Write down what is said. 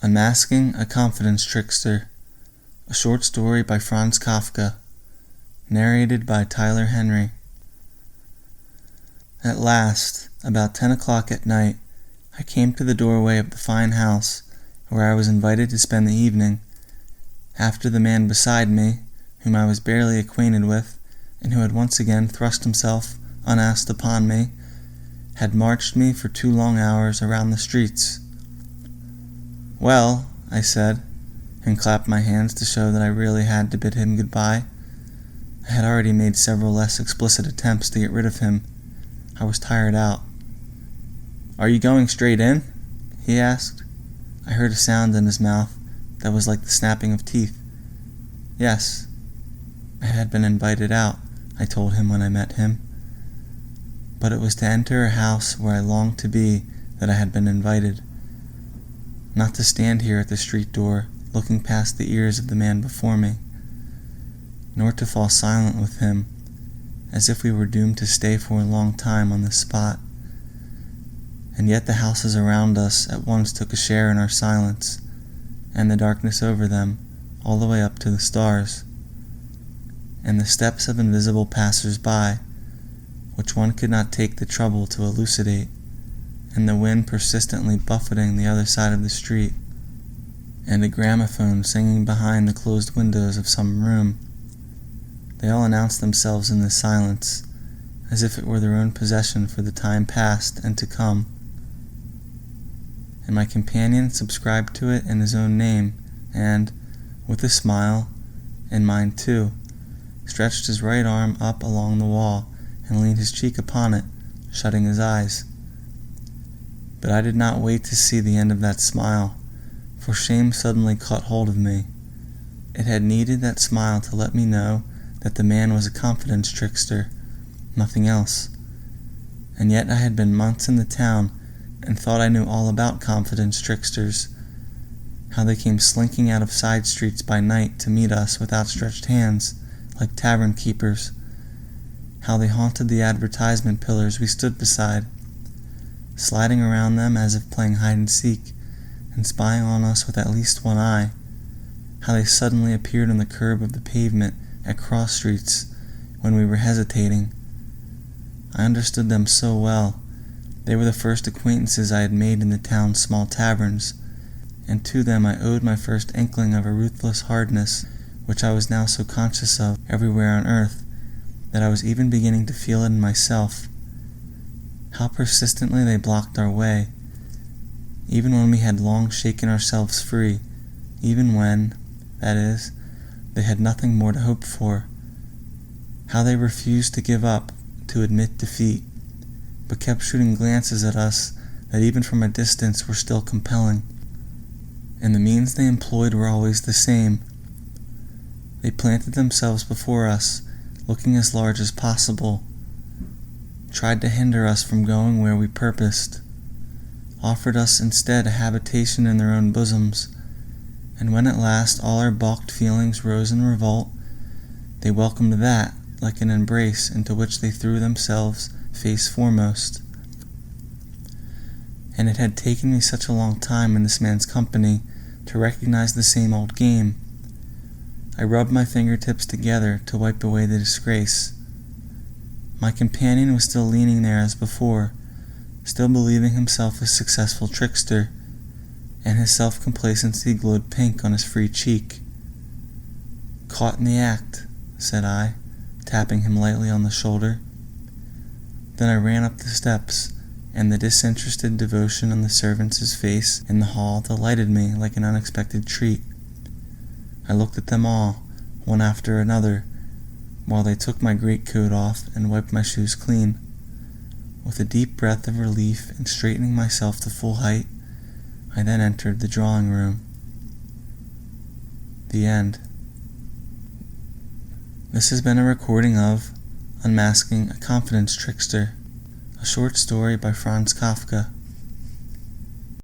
Unmasking a Confidence Trickster, a short story by Franz Kafka, narrated by Tyler Henry. At last, about 10 o'clock at night, I came to the doorway of the fine house where I was invited to spend the evening, after the man beside me, whom I was barely acquainted with, and who had once again thrust himself unasked upon me, had marched me for 2 long hours around the streets. "Well," I said, and clapped my hands to show that I really had to bid him goodbye. I had already made several less explicit attempts to get rid of him. I was tired out. "Are you going straight in?" he asked. I heard a sound in his mouth that was like the snapping of teeth. "Yes." I had been invited out, I told him when I met him. But it was to enter a house where I longed to be that I had been invited. Not to stand here at the street door, looking past the ears of the man before me, nor to fall silent with him, as if we were doomed to stay for a long time on this spot. And yet the houses around us at once took a share in our silence, and the darkness over them, all the way up to the stars, and the steps of invisible passers-by, which one could not take the trouble to elucidate, and the wind persistently buffeting the other side of the street, and a gramophone singing behind the closed windows of some room. They all announced themselves in this silence, as if it were their own possession for the time past and to come. And my companion subscribed to it in his own name, and, with a smile, and mine too, stretched his right arm up along the wall and leaned his cheek upon it, shutting his eyes. But I did not wait to see the end of that smile, for shame suddenly caught hold of me. It had needed that smile to let me know that the man was a confidence trickster, nothing else. And yet I had been months in the town and thought I knew all about confidence tricksters, how they came slinking out of side streets by night to meet us with outstretched hands, like tavern keepers, how they haunted the advertisement pillars we stood beside, sliding around them as if playing hide-and-seek, and spying on us with at least one eye, how they suddenly appeared on the curb of the pavement at cross streets when we were hesitating. I understood them so well. They were the first acquaintances I had made in the town's small taverns, and to them I owed my first inkling of a ruthless hardness which I was now so conscious of everywhere on earth that I was even beginning to feel it in myself. How persistently they blocked our way, even when we had long shaken ourselves free, even when, that is, they had nothing more to hope for. How they refused to give up, to admit defeat, but kept shooting glances at us that even from a distance were still compelling. And the means they employed were always the same. They planted themselves before us, looking as large as possible, tried to hinder us from going where we purposed, offered us instead a habitation in their own bosoms, and when at last all our balked feelings rose in revolt, they welcomed that like an embrace into which they threw themselves face foremost. And it had taken me such a long time in this man's company to recognize the same old game. I rubbed my fingertips together to wipe away the disgrace. My companion was still leaning there as before, still believing himself a successful trickster, and his self-complacency glowed pink on his free cheek. "Caught in the act," said I, tapping him lightly on the shoulder. Then I ran up the steps, and the disinterested devotion on the servants' face in the hall delighted me like an unexpected treat. I looked at them all, one after another, while they took my greatcoat off and wiped my shoes clean. With a deep breath of relief and straightening myself to full height, I then entered the drawing room. The end. This has been a recording of Unmasking a Confidence Trickster, a short story by Franz Kafka.